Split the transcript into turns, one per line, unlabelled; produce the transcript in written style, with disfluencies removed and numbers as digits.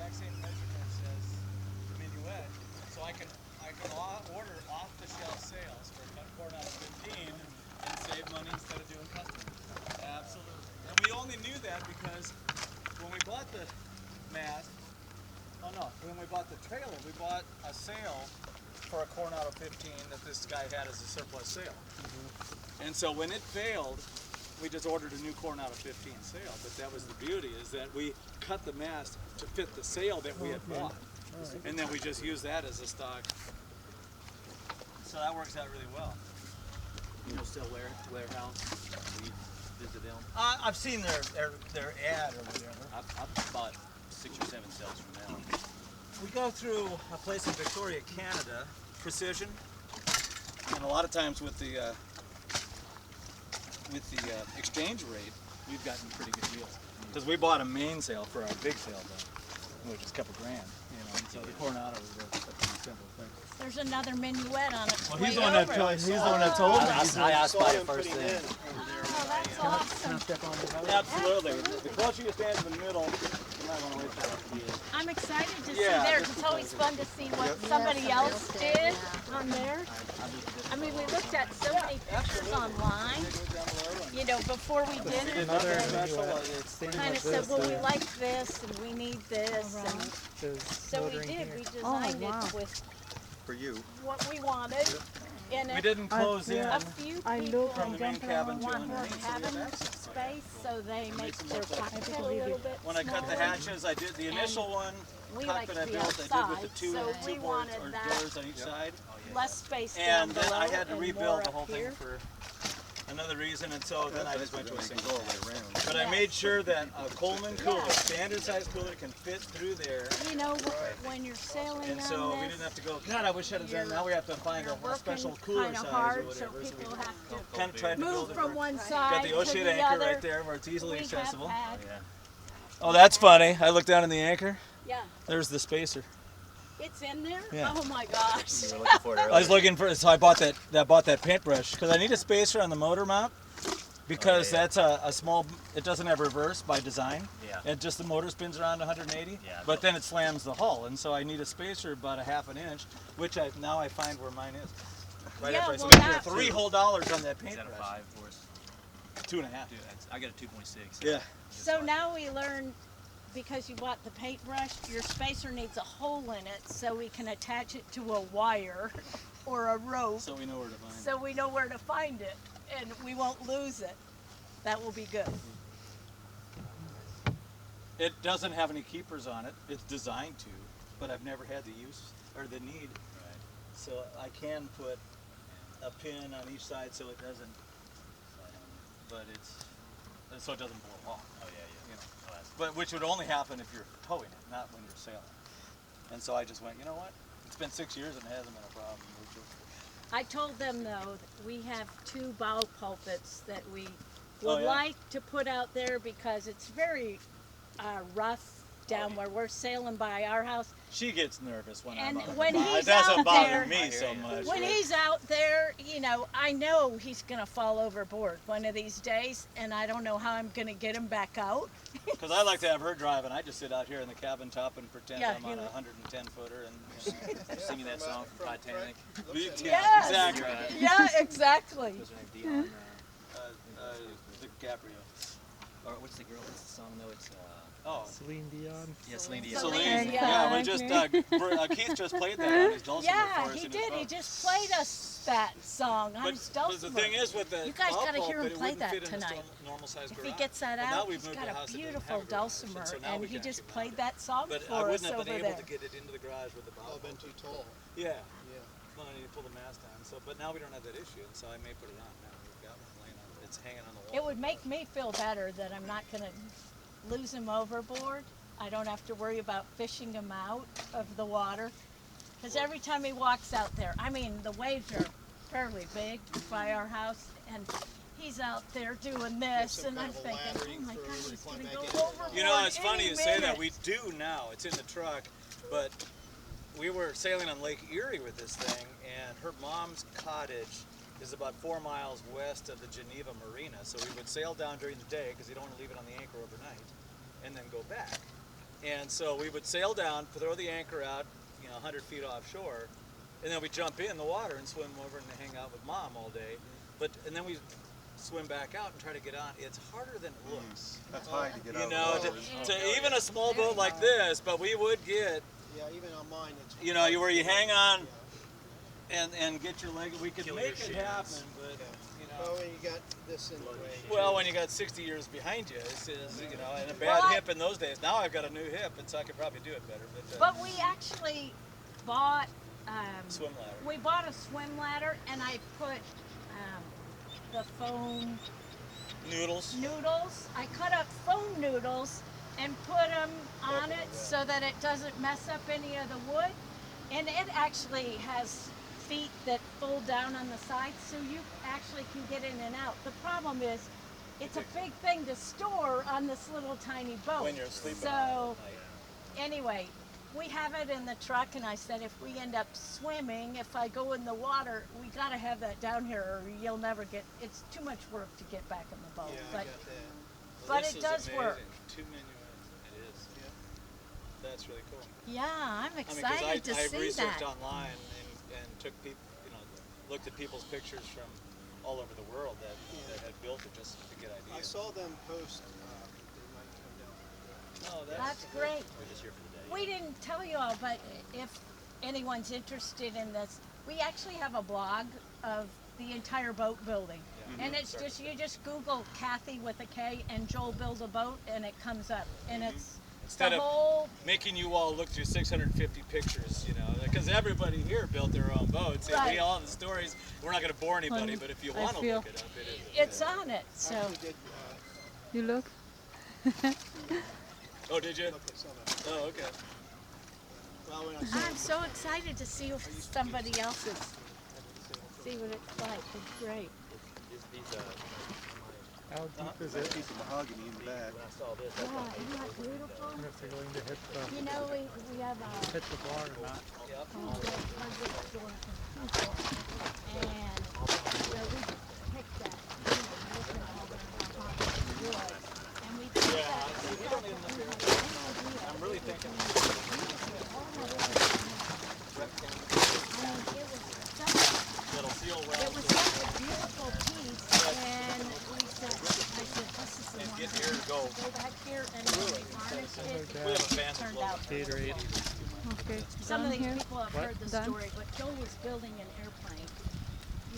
exact same measurements as the minuet, so I can order off-the-shelf sales for a corn out of 15 and save money instead of doing custom. Absolutely. And we only knew that because when we bought the mast, when we bought the trailer, we bought a sale for a corn out of 15 that this guy had as a surplus sale. And so when it failed, we just ordered a new corn out of 15 sale. But that was the beauty, is that we cut the mast to fit the sale that we had bought. And then we just use that as a stock. So that works out really well.
You know, still warehouse. We visit them.
I've seen their ad or whatever.
I've bought 6 or 7 cells from them.
We go through a place in Victoria, Canada, Precision, and a lot of times with the exchange rate, we've gotten pretty good deals. Because we bought a main sale for our big sale, which is a couple grand, you know. And so the Coronado was a pretty simple thing.
There's another minuet on it.
Well, he's the one that told me.
I asked by it first thing.
Oh, that's awesome.
Absolutely. The closer you stand in the middle, you're not going to waste that.
I'm excited to see theirs. It's always fun to see what somebody else did on theirs. I mean, we looked at so many pictures online, you know, before we did it. Kind of said, well, we like this and we need this. And so we did. We designed it with what we wanted. And
We didn't close in
a few people
from the main cabin to
want more
underneath.
cabin space, so they make their cockpit a little bit
When I cut the hatches, I did the initial one
we like
cockpit
to
I
be
built. I did with the
outside,
two
so we
boards
wanted
or
that.
doors on each side.
Less space down
And then
below
I had to
and
rebuild
more
the
up
whole thing
here.
for another reason, and so then I just went to a single cooler. But I
Yes.
made sure that a Coleman cooler, standard size cooler, can fit through there.
You know, when you're sailing
And
on
so
this,
we didn't have to go, God, I wish I'd have done, now we have to find
you're
a special
working
cooler
kind
size
of
or
hard, so
whatever. So we
people have to
kind of tried to build
move
it
from
for,
one
got
side
the
to
Ocean
the
anchor
other.
right there where it's easily
We
accessible.
have had,
Oh, that's funny. I looked down in the anchor.
yeah,
There's the spacer.
it's in there.
Yeah.
Oh my gosh!
You were looking for it earlier.
I was looking for, so I bought that paintbrush because I need a spacer on the motor mount because that's a small. It doesn't have reverse by design.
Yeah.
It just the motor spins around 180.
Yeah,
But then it slams the hull, and so I need a spacer about a half an inch, which now I find where mine is. Right
Yeah,
after I
well,
spent
that-
$3 whole on that
Is that a
paintbrush.
5 for us?
2.5.
Dude, I got a 2.6.
Yeah.
So now we learned, because you bought the paintbrush, your spacer needs a hole in it so we can attach it to a wire or a rope,
So we know where to find it.
so we know where to find it and we won't lose it. That will be good.
It doesn't have any keepers on it. It's designed to, but I've never had the use or the need.
Right.
So I can put a pin on each side so it doesn't, but so it doesn't blow off.
Oh, yeah, yeah.
You know.
Oh, that's-
But which would only happen if you're towing it, not when you're sailing. And so I just went, you know what? It's been 6 years and it hasn't been a problem.
I told them though, that we have 2 bow pulpits that we
Oh,
would
yeah?
like to put out there because it's very rough down where we're sailing by our house.
She gets nervous when
And
I'm on
when
the boat.
he's
It doesn't
out
bother
there-
me so much.
When
right?
he's out there, you know, I know he's gonna fall overboard one of these days, and I don't know how I'm gonna get him back out.
Because I like to have her drive, and I just sit out here in the cabin top and pretend
Yeah,
I'm on
you-
a 110 footer. And
Singing that song from Titanic.
Yes.
exactly.
Right.
Yeah, exactly.
What's her name? Dion.
The Gabrielle.
Or what's the girl? What's the song though? It's
Oh,
Celine Dion.
yeah, Celine Dion.
Celine.
Yeah.
Yeah, we just Keith just played that on his dulcimer
Yeah,
for us
he
in his
did. He
boat.
just played us that song on his
But the
dulcimer.
thing is with the
You guys
bow
gotta hear him
pulpit, it
play
wouldn't
that
fit in this
tonight.
normal size
If
garage.
he gets that
Well, now
out,
we've
he's
moved
got
to
a
house that didn't
beautiful
have a garage,
dulcimer,
so now
and
we
he
can
just
actually
played
mount
that song
But I
for us
wouldn't have
over
been
there.
able to get it into the garage with the bow.
Oh, been too tall.
Yeah.
Yeah.
Well, I need to pull the mast down. So, but now we don't have that issue, and so I may put it on now. We've got one laying on. It's hanging on the wall.
It would make me feel better that I'm not going to lose him overboard. I don't have to worry about fishing him out of the water. Because every time he walks out there, I mean, the waves are fairly big by our house, and he's out there doing this,
some
and I'm
kind of a
thinking,
ladder
oh
you
my
throw
God,
over
he's
to
going to
climb
go
back in.
overboard.
You know, it's funny
any
you say that.
minute.
We do now. It's in the truck, but we were sailing on Lake Erie with this thing, and her mom's cottage is about 4 miles west of the Geneva Marina. So we would sail down during the day because you don't want to leave it on the anchor overnight, and then go back. And so we would sail down, throw the anchor out, 100 feet offshore, and then we jump in the water and swim over and hang out with Mom all day. And then we swim back out and try to get on. It's harder than it looks.
That's high to get out of the water.
To even a small boat like this, but we would get,
Yeah, even on mine, it's.
where you hang on and get your leg. We could make it happen, but
Well, when you got this in the way.
well, when you got 60 years behind you, and a bad hip in those days. Now I've got a new hip, and so I could probably do it better.
But we actually bought,
swim ladder.
we bought a swim ladder, and I put the foam
Noodles.
I cut up foam noodles and put them on it so that it doesn't mess up any of the wood. And it actually has feet that fold down on the sides, so you actually can get in and out. The problem is, it's a big thing to store on this little tiny boat.
When you're sleeping
So,
on it at night.
anyway, we have it in the truck, and I said if we end up swimming, if I go in the water, we gotta have that down here, or you'll never get. It's too much work to get back in the boat.
Yeah, I
but
got that.
but
This
it
is
does
amazing.
work.
2 minuets. It is. Yeah. That's really cool.
Yeah, I'm
I mean, 'cause
excited to
I
see
researched
that.
online and took people, looked at people's pictures from all over the world that had built it just to get
I
ideas.
saw them post, they might come down.
Oh,
That's great.
We're just here for the day.
We didn't tell you all, but if anyone's interested in this, we actually have a blog of the entire boat building. And it's just, you just Google Kathy with a K and Joel build a boat, and it comes up. And it's
Instead
the
of
whole,
making you all look through 650 pictures, because everybody here built their own boats. And we
Right.
all have the stories. We're not going to bore anybody, but if you want to
feel-
look it up, it is.
it's on it, so.
Actually did,
You look?
Oh, did you?
look at some of it.
Oh, okay.
Well, when I saw
I'm so excited to see somebody else's, see what it's like. It's great.
How deep is that piece of mahogany in the back?
When I saw this,
Yeah, isn't that beautiful?
If they're going to hit
You know, we have a
hit the bar or not.
Yep.
hardwood store from Hoover, and where we picked that, looking all around our hardwood wood, and we picked
Yeah,
that.
see, we don't even look here. I'm really thinking.
I mean, it was such
It'll seal well.
It was such a beautiful piece, and I said, this is the one
Get
that
here to
needs
go.
to go back here, and when we harnessed it,
We have a fancy
turned
float.
out really
Gatorade.
well.
Okay.
Some of
Done
these
here?
people have
What?
heard the
Done?
story, but Joe was building an airplane,